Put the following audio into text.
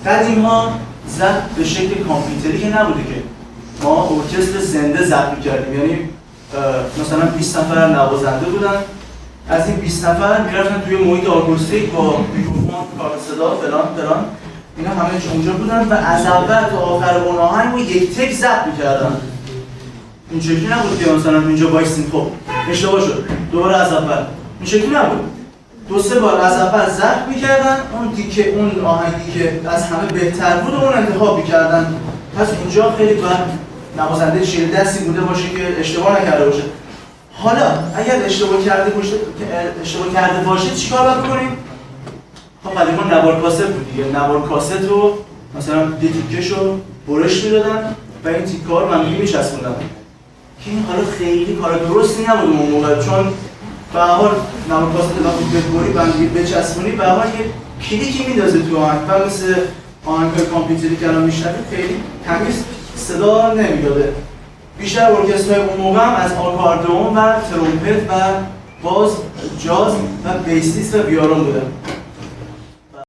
قدیم‌ها ضبط به شکل کامپیوتری که نبوده که ما ارکستر زنده ضبط می‌کردیم، یعنی مثلا 20 نفر نوازنده بودن، از این 20 نفر میرفتن توی محیط آکوستیک با میکروفون، کارت صدا فلان اینا همه اونجا بودن و از اول تا آخر اون آهنگ رو یک تک ضبط می‌کردن. این شکلی نبود که مثلا اینجا وایسیم خب اشتباه شد دوباره از اول، این شکلی نبود. دو سه بار از اول ضبط می‌کردن، اون آهنگی که از همه بهتر بود اون انتخاب می‌کردن. پس اینجا خیلی باید نوازنده چیره دستی بوده باشه که اشتباه نکرده باشه. حالا اگر اشتباه کرده باشه چیکار باید بکنیم؟ خب قدیما نوار کاست بود دیگه، نوار کاست رو مثلا یه تیکه‌شو برش می‌دادن و این تیکه‌ها رو همینجوری می‌چسبوندن. که این حالا خیلی کار درستی نبود اون موقع، چون به هر حال نوار کاست وقتی ببری بندی بچسبونی به هر حال یه کلیکی میندازه تو آهنگ و مثل آهنگ‌های کامپیوتری که الان میشنوید خیلی تمیز صدا نمیداده. بیشتر ارکسترهای اون موقع هم از آکاردئون و ترومپت و باز جاز و بیسیست و ویولون بودن.